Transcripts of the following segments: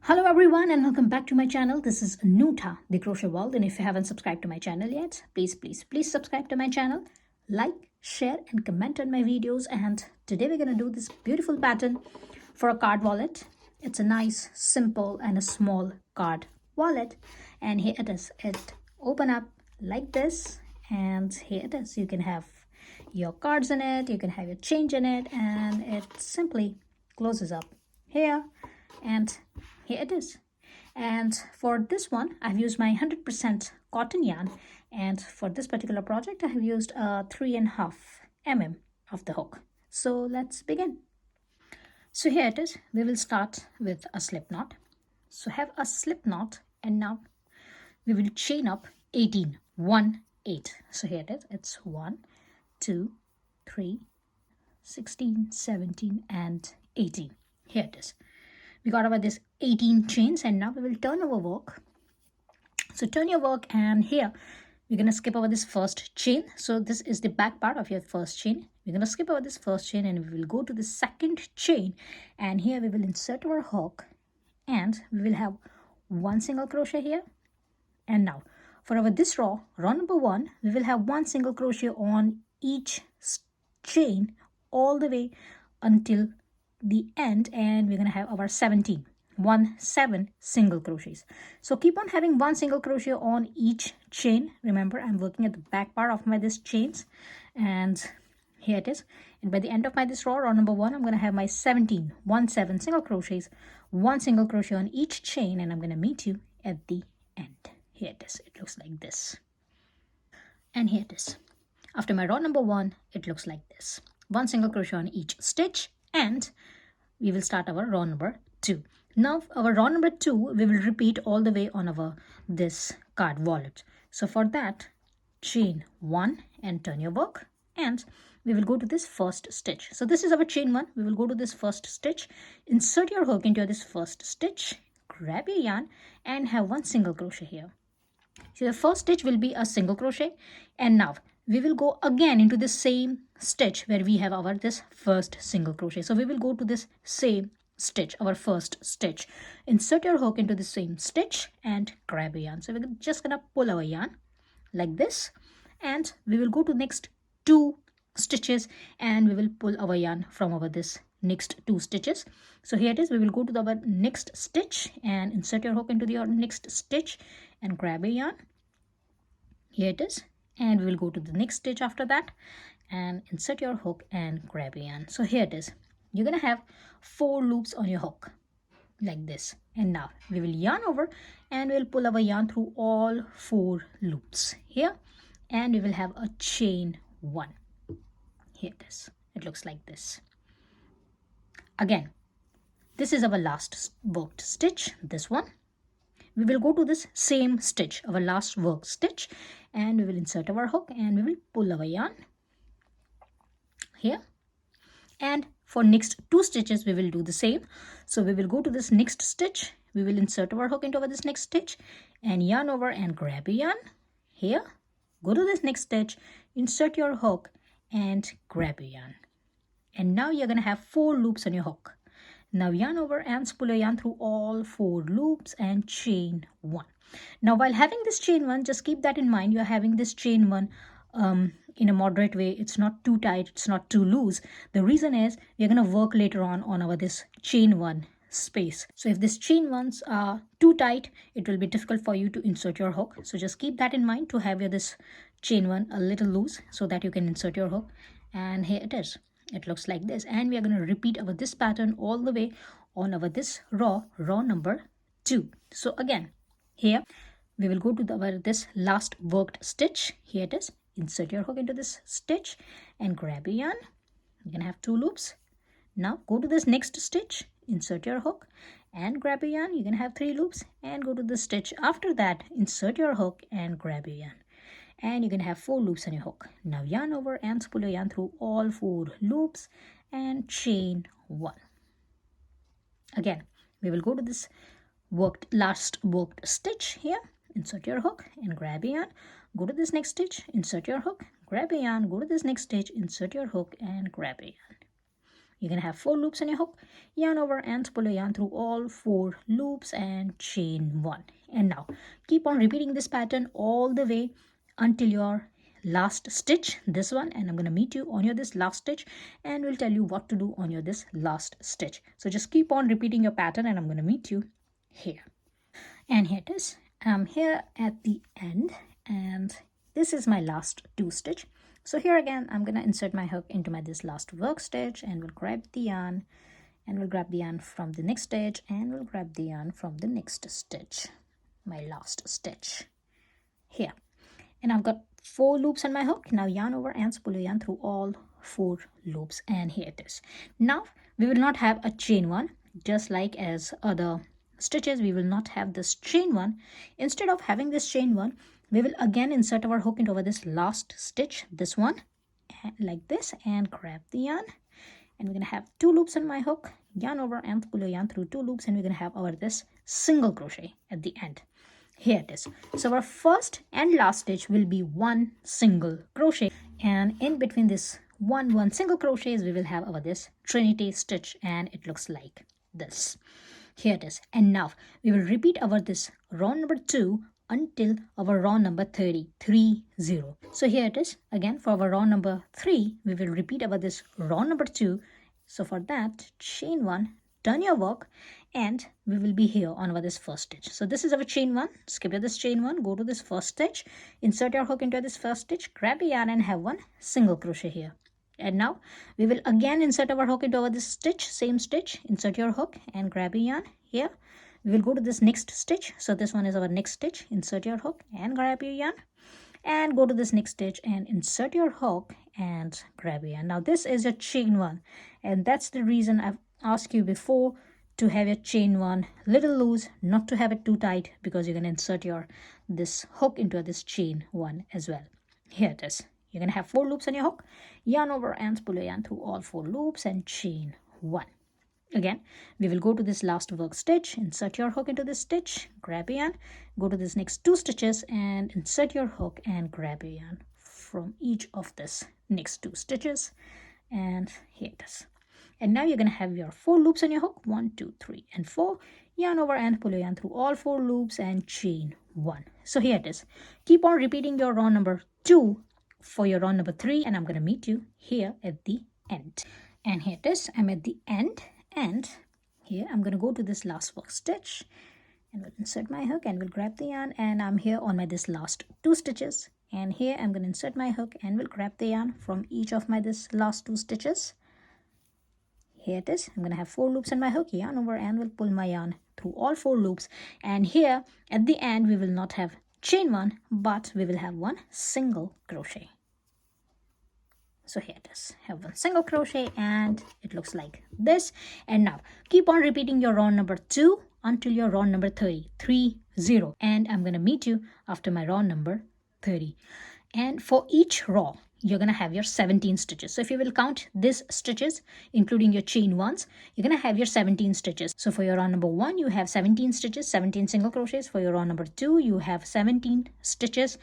Hello everyone and welcome back to my channel. This is Nuta, the Crochet World, and if you haven't subscribed to my channel yet, please subscribe to my channel, like, share and comment on my videos. And today we're going to do this beautiful pattern for a card wallet. It's a nice, simple and a small card wallet, and here it is. It open up like this, and here it is. You can have your cards in it, you can have your change in it, and it simply closes up here, and here it is. And for this one I've used my 100% cotton yarn, and for this particular project I have used a 3.5 mm of the hook. So let's begin. So here it is. We will start with a slip knot. So have a slip knot, and now we will chain up 18 1 8. So here it is. It's 1 2 3 16 17 and 18. Here it is. We got over this 18 chains, and now we will turn our work. So turn your work, and here we're going to skip over this first chain. So this is the back part of your first chain. We're going to skip over this first chain, and we will go to the second chain, and here we will insert our hook, and we will have one single crochet here. And now for our this row number 1, we will have one single crochet on each chain all the way until the end, and we're going to have our 7 single crochets. So keep on having one single crochet on each chain. Remember, I'm working at the back part of my this chains, and here it is. And by the end of my this row number 1, I'm going to have my 17 single crochets, one single crochet on each chain, and I'm going to meet you at the end. Here it is. It looks like this, and here it is. After my row number 1, it looks like this. One single crochet on each stitch, and we will start our row number 2. Now our row number 2, we will repeat all the way on our this card wallet. So for that, chain 1 and turn your work, and we will go to this first stitch. So this is our chain 1. We will go to this first stitch, insert your hook into this first stitch, grab your yarn and have one single crochet here. So the first stitch will be a single crochet, and now we will go again into the same stitch where we have our this first single crochet. So we will go to this same stitch, our first stitch, insert your hook into the same stitch and grab a yarn. So we're just gonna pull our yarn like this, and we will go to next 2 stitches, and we will pull our yarn from our this next 2 stitches. So here it is. We will go to our next stitch and insert your hook into your next stitch and grab a yarn. Here it is. And we will go to the next stitch after that and insert your hook and grab a yarn. So here it is. You're going to have 4 loops on your hook like this. And now we will yarn over, and we'll pull our yarn through all 4 loops here, and we will have a chain 1. Here it is. It looks like this. Again, this is our last worked stitch, this one. We will go to this same stitch, our last work stitch, and we will insert our hook, and we will pull our yarn here. And for next 2 stitches we will do the same. So we will go to this next stitch, we will insert our hook into this next stitch and yarn over and grab a yarn here. Go to this next stitch, insert your hook and grab a yarn. And now you're going to have 4 loops on your hook. Now yarn over and pull a yarn through all 4 loops and chain 1. Now while having this chain 1, just keep that in mind. You're having this chain 1 in a moderate way. It's not too tight, it's not too loose. The reason is we're going to work later on our this chain 1 space. So if this chain 1s are too tight, it will be difficult for you to insert your hook. So just keep that in mind to have your this chain 1 a little loose so that you can insert your hook. And here it is. It looks like this, and we are going to repeat our this pattern all the way on our this row number 2. So again, here we will go to our this last worked stitch. Here it is. Insert your hook into this stitch and grab a yarn. You're going to have 2 loops. Now go to this next stitch, insert your hook and grab a yarn. You're going to have 3 loops, and go to the stitch after that, insert your hook and grab a yarn. And you're going to have 4 loops on your hook. Now yarn over and pull your yarn through all 4 loops and chain 1. Again, we will go to this last worked stitch here, insert your hook and grab a yarn. Go to this next stitch, insert your hook, grab a yarn. Go to this next stitch, insert your hook and grab a yarn. you're going to have 4 loops on your hook, yarn over and pull your yarn through all 4 loops and chain 1. And now keep on repeating this pattern all the way until your last stitch, this one, and I'm going to meet you on your this last stitch and will tell you what to do on your this last stitch. So just keep on repeating your pattern and I'm going to meet you here. And here it is. I'm here at the end and this is my last 2 stitch. So here again I'm going to insert my hook into my this last work stitch and we'll grab the yarn and we'll grab the yarn from the next stitch and we'll grab the yarn from the next stitch, my last stitch here. And I've got 4 loops on my hook. Now yarn over and pull your yarn through all 4 loops and here it is. Now we will not have a chain 1 just like as other stitches. We will not have this chain 1. Instead of having this chain 1, we will again insert our hook into this last stitch, this one, like this, and grab the yarn. And we're going to have 2 loops on my hook, yarn over and pull your yarn through 2 loops, and we're going to have our this single crochet at the end. Here it is. So our first and last stitch will be 1 single crochet, and in between this one single crochets we will have our this Trinity stitch, and it looks like this. Here it is. And now we will repeat our this round number 2 until our round number 30. So here it is. Again, for our round number 3 we will repeat our this round number 2. So for that, chain 1, turn your work, and we will be here on our this first stitch. So this is our chain 1. Skip this chain 1, go to this first stitch, insert your hook into this first stitch, grab a yarn and have 1 single crochet here. And now we will again insert our hook into this stitch, same stitch, insert your hook and grab a yarn here. We will go to this next stitch. So this one is our next stitch, insert your hook and grab your yarn, and go to this next stitch and insert your hook and grab your yarn. Now this is your chain 1, and that's the reason I've asked you before to have your chain 1 little loose, not to have it too tight, because you're going to insert your this hook into this chain 1 as well. Here it is. You're going to have 4 loops on your hook, yarn over and pull your yarn through all 4 loops and chain 1. Again, we will go to this last work stitch, insert your hook into this stitch, grab a yarn, go to this next 2 stitches and insert your hook and grab a yarn from each of this next 2 stitches, and here it is. And now you're going to have your 4 loops on your hook, 1, 2, 3 and 4, yarn over and pull your yarn through all 4 loops and chain 1. So here it is. Keep on repeating your round number 2 for your round number 3, and I'm going to meet you here at the end. And here it is. I'm at the end, and here I'm going to go to this last work stitch and we'll insert my hook and we'll grab the yarn, and I'm here on my this last 2 stitches, and here I'm going to insert my hook and we'll grab the yarn from each of my this last 2 stitches. Here it is. I'm going to have 4 loops on my hook, yarn over and we'll pull my yarn through all 4 loops, and here at the end we will not have chain 1, but we will have 1 single crochet. So here it is. Have 1 single crochet and it looks like this. And now keep on repeating your round number 2 until your round number 30, and I'm going to meet you after my round number 30. And for each row you're going to have your 17 stitches. So if you will count these stitches including your chain 1s, you're going to have your 17 stitches. So for your round number 1 you have 17 stitches, 17 single crochets. For your round number 2 you have 17 stitches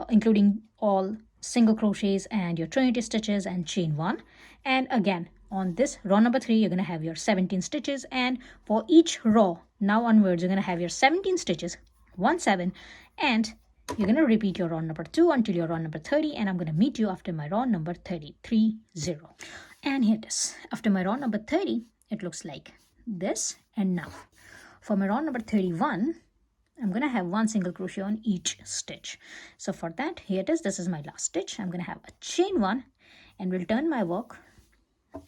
including all single crochets and your Trinity stitches and chain 1. And again on this row number 3 you're going to have your 17 stitches, and for each row now onwards you're going to have your 17 stitches, 1 7, and you're going to repeat your round number 2 until your round number 30, and I'm going to meet you after my round number 30. And here it is. After my round number 30 it looks like this. And now for my round number 31 I'm going to have 1 single crochet on each stitch. So for that, here it is. This is my last stitch. I'm going to have a chain 1 and we'll turn my work,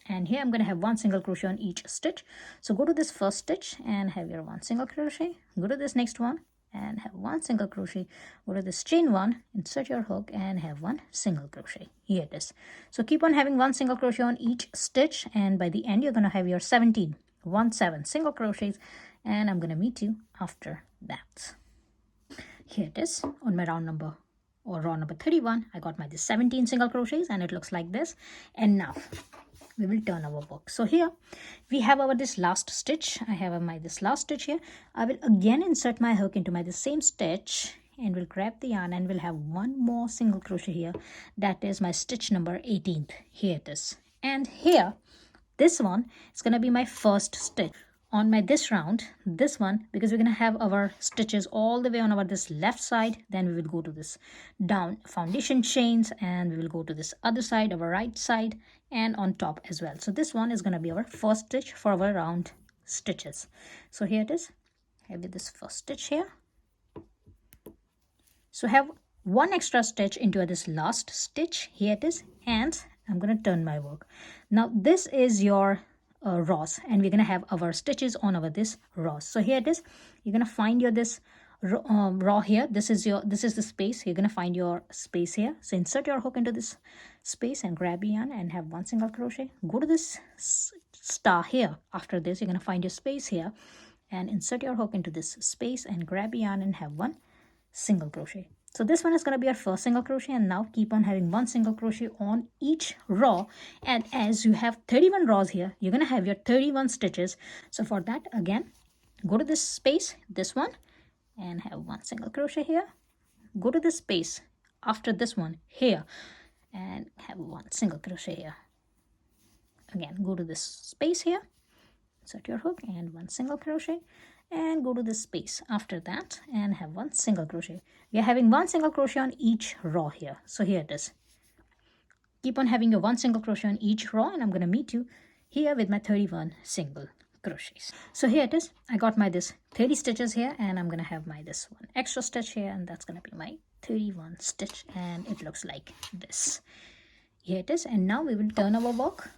and here I'm going to have 1 single crochet on each stitch. So go to this first stitch and have your 1 single crochet, go to this next one and have 1 single crochet, go to this chain 1, insert your hook and have 1 single crochet. Here it is. So keep on having 1 single crochet on each stitch, and by the end you're going to have your 17 7 single crochets, and I'm going to meet you after that. Here it is. On my round number 31 I got my 17 single crochets and it looks like this. And now we will turn our work. So here we have our this last stitch. I have my this last stitch here. I will again insert my hook into my the same stitch and we'll grab the yarn and we'll have 1 more single crochet here. That is my stitch number 18th. Here it is. And here this one is going to be my first stitch on my this round. This one, because we're going to have our stitches all the way on our this left side, then we will go to this down foundation chains, and we will go to this other side, our right side, and on top as well. So this one is going to be our first stitch for our round stitches. So here it is. I have this first stitch here. So have one extra stitch into this last stitch. Here it is, and I'm going to turn my work. Now this is your rows, and we're going to have our stitches on our this rows. So here it is. You're going to find your this row here. This is the space. You're going to find your space here. So insert your hook into this space and grab yarn and have one single crochet. Go to this star here. After this, you're going to find your space here and insert your hook into this space and grab yarn and have one single crochet. So this one is going to be our first single crochet, and now keep on having one single crochet on each row. And as you have 31 rows here, you're going to have your 31 stitches. So for that, again, go to this space, this one, and have one single crochet here. Go to this space after this one here and have one single crochet here. Again, go to this space here, insert your hook and one single crochet, and go to this space after that and have one single crochet. We are having one single crochet on each row here. So here it is. Keep on having your one single crochet on each row, and I'm going to meet you here with my 31 single crochets. So here it is. I got my this 30 stitches here, and I'm going to have my this one extra stitch here, and that's going to be my 31 stitch, and it looks like this. Here it is. And now we will turn our work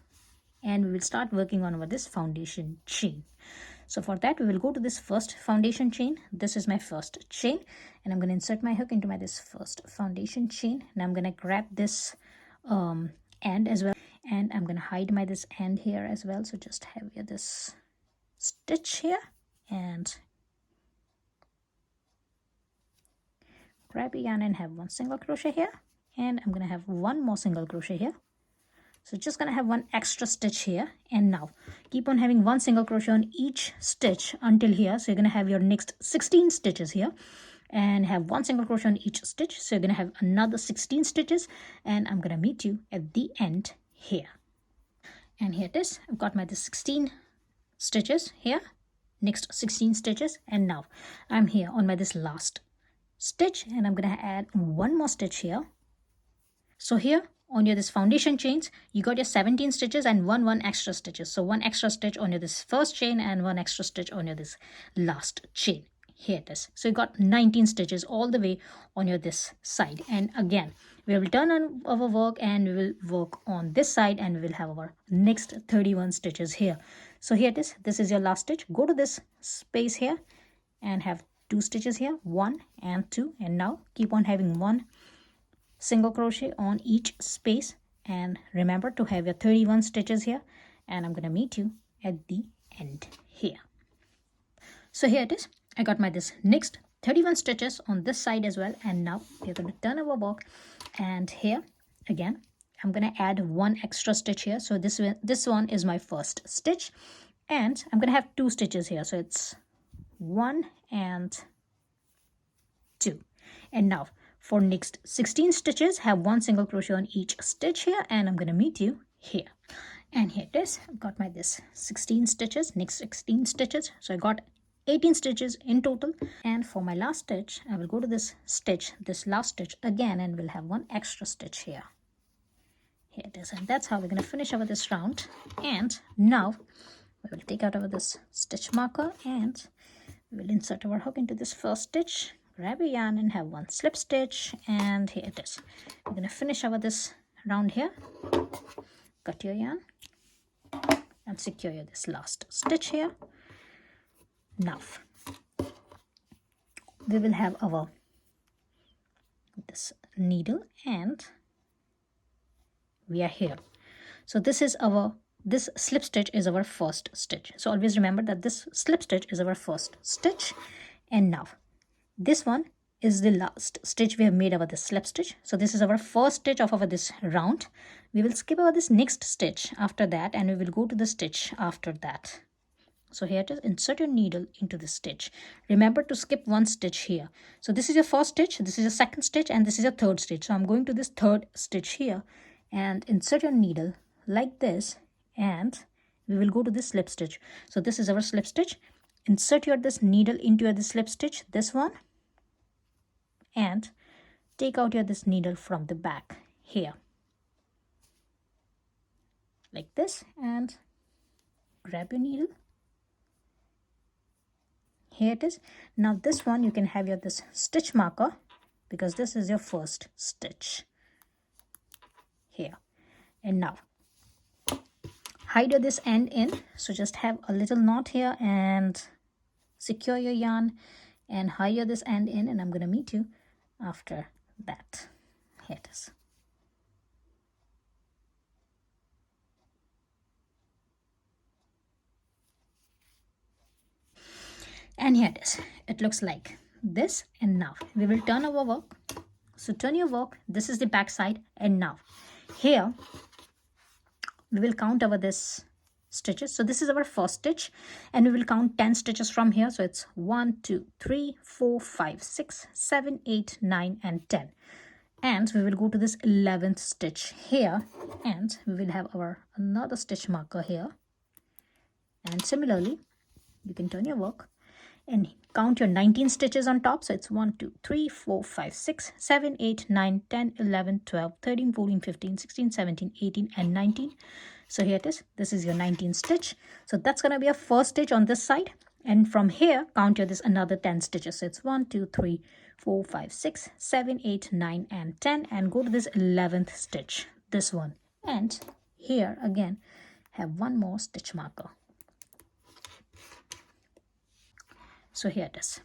and we will start working on our this foundation chain. So for that, we will go to this first foundation chain. This is my first chain, and I'm going to insert my hook into my this first foundation chain, and I'm going to grab this end as well, and I'm going to hide my this end here as well. So just have here this stitch here and grab a yarn and have one single crochet here, and I'm going to have one more single crochet here. So just gonna have one extra stitch here, and now keep on having one single crochet on each stitch until here. So you're gonna have your next 16 stitches here and have one single crochet on each stitch. So you're gonna have another 16 stitches, and I'm gonna meet you at the end here. And here it is. I've got my 16 stitches here, next 16 stitches, and now I'm here on my this last stitch, and I'm gonna add one more stitch here. So here on your this foundation chains, you got your 17 stitches and one extra stitches. So one extra stitch on your this first chain and one extra stitch on your this last chain. Here it is. So you got 19 stitches all the way on your this side. And again, we will turn on our work and we will work on this side, and we will have our next 31 stitches here. So here it is. This is your last stitch. Go to this space here and have 2 stitches here, 1 and 2, and now keep on having one single crochet on each space, and remember to have your 31 stitches here, and I'm going to meet you at the end here. So here it is. I got my this next 31 stitches on this side as well, and now we're going to turn our work, and here again I'm going to add one extra stitch here. So this one is my first stitch, and I'm going to have 2 stitches here. So it's 1 and 2, and now for next 16 stitches, have one single crochet on each stitch here, and I'm going to meet you here. And here it is. I've got my this 16 stitches, next 16 stitches. So I got 18 stitches in total. And for my last stitch, I will go to this stitch, this last stitch again, and we'll have one extra stitch here. Here it is. And that's how we're going to finish over this round. And now we will take out our this stitch marker, and we will insert our hook into this first stitch. Grab a yarn and have one slip stitch, and here it is. We're going to finish over this round here. Cut your yarn and secure this last stitch here. Now we will have our this needle, and we are here. So this is our this slip stitch is our first stitch. So always remember that this slip stitch is our first stitch, and now this one is the last stitch we have made over the slip stitch. So this is our first stitch of our this round. We will skip over this next stitch after that, and we will go to the stitch after that. So here it is. Insert your needle into the stitch. Remember to skip one stitch here. So this is your first stitch, this is your second stitch, and this is your third stitch. So I'm going to this third stitch here, and insert your needle like this, and we will go to this slip stitch. So this is our slip stitch. Insert your this needle into your this slip stitch, this one, and take out your this needle from the back here, like this, and grab your needle. Here it is. Now this one you can have your this stitch marker, because this is your first stitch here. And now hide your this end in, so just have a little knot here and secure your yarn and hide your this end in, and I'm going to meet you after that. Here it is. And here it is. It looks like this. And now we will turn our work. So turn your work. This is the back side. And now here we will count our this stitches. So this is our first stitch, and we will count 10 stitches from here. So it's 1, 2, 3, 4, 5, 6, 7, 8, 9, and 10. And we will go to this 11th stitch here, and we will have our another stitch marker here. And similarly, you can turn your work and count your 19 stitches on top. So it's 1, 2, 3, 4, 5, 6, 7, 8, 9, 10, 11, 12, 13, 14, 15, 16, 17, 18, and 19. So here it is. This is your 19th stitch. So that's going to be a first stitch on this side. And from here, count your this another 10 stitches. So it's 1, 2, 3, 4, 5, 6, 7, 8, 9, and 10. And go to this 11th stitch, this one. And here again, have one more stitch marker. So here it is.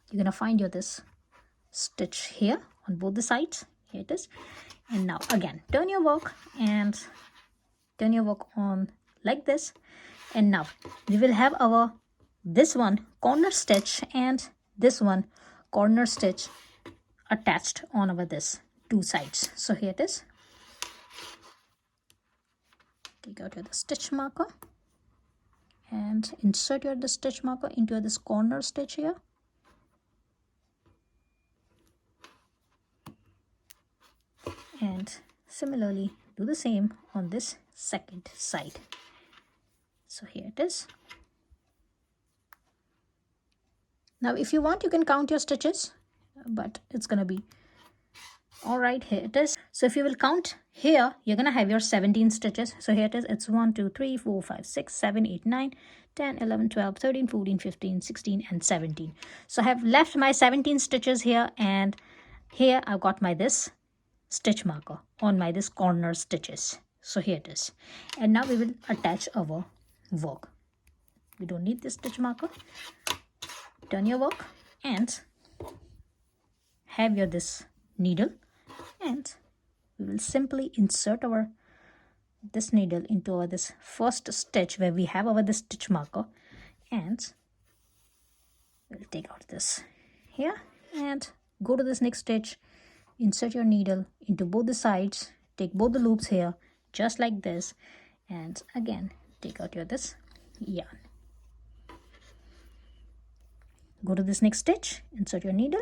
You're going to find your this stitch here on both the sides. Here it is. And now again, turn your work and turn your work on like this. And now we will have our this one corner stitch and this one corner stitch attached on our this two sides. So here it is. Take out your the stitch marker and insert your the stitch marker into this corner stitch here. And similarly do the same on this second side. So here it is. Now if you want, you can count your stitches, but it's gonna be all right. Here it is. So if you will count here, you're gonna have your 17 stitches. So here it is. It's 1, 2, 3, 4, 5, 6, 7, 8, 9, 10, 11, 12, 13, 14, 15, 16, and 17. So I have left my 17 stitches here, and here I've got my this stitch marker on my this corner stitches. So here it is. And now we will attach our work. We don't need this stitch marker. Turn your work and have your this needle, and we will simply insert our this needle into our this first stitch where we have our this stitch marker, and we'll take out this here and go to this next stitch. Insert your needle into both the sides, take both the loops here just like this, and again take out your this yarn. Go to this next stitch, insert your needle,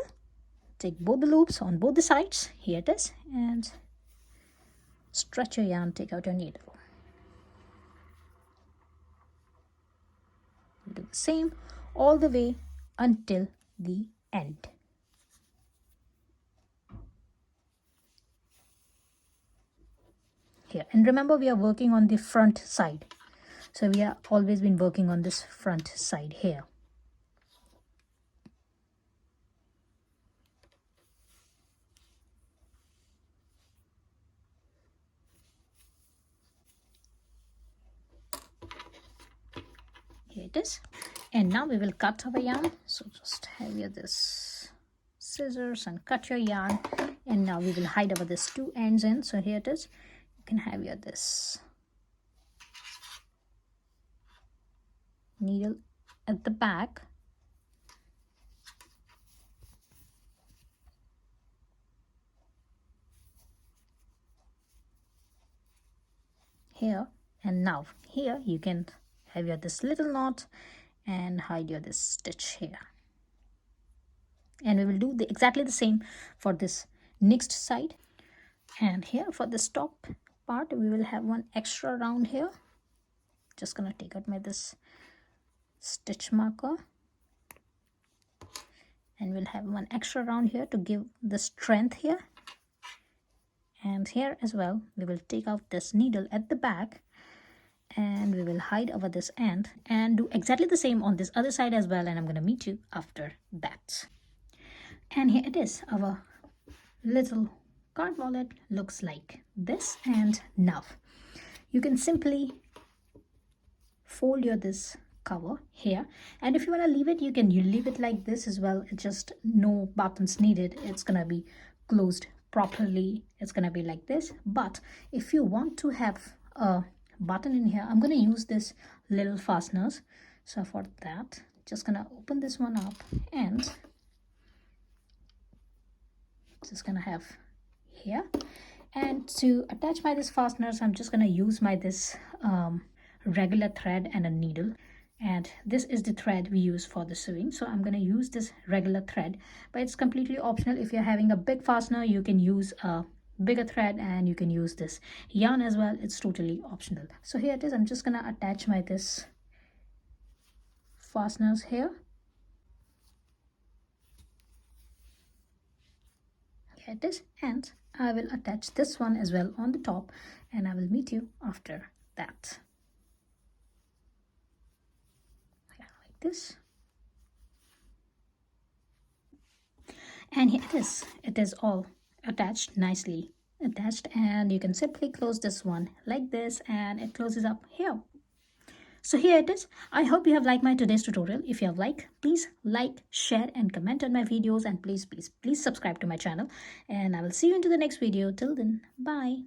take both the loops on both the sides. Here it is. And stretch your yarn, take out your needle. Do the same all the way until the end. Here, and remember, we are working on the front side. So we have always been working on this front side here. Here it is. And now we will cut our yarn. So just have your this scissors and cut your yarn. And now we will hide our this two ends in. So here it is. You can have your this needle at the back. Here, and now here you can have your this little knot and hide your this stitch here. And we will do exactly the same for this next side. And here for this top part, we will have one extra round here, just gonna take out my this stitch marker, and we'll have one extra round here to give the strength here. And here as well, we will take out this needle at the back, and we will hide over this end and do exactly the same on this other side as well, and I'm going to meet you after that. And here it is, our little card wallet looks like this. And now you can simply fold your this cover here, and if you want to leave it, you leave it like this as well. It's just no buttons needed. It's gonna be closed properly. It's gonna be like this. But if you want to have a button in here, I'm gonna use this little fasteners. So for that, just gonna open this one up, and just gonna have here. And to attach my this fasteners, I'm just gonna use my this regular thread and a needle, and this is the thread we use for the sewing. So I'm going to use this regular thread, but it's completely optional. If you're having a big fastener, you can use a bigger thread, and you can use this yarn as well. It's totally optional. So here it is. I'm just going to attach my this fasteners here. Here it is, and I will attach this one as well on the top, and I will meet you after that. This, and here it is all attached, nicely attached, and you can simply close this one like this, and it closes up here. So here it is. I hope you have liked my today's tutorial. If you have liked, please like, share and comment on my videos, and please subscribe to my channel, and I will see you into the next video. Till then, bye.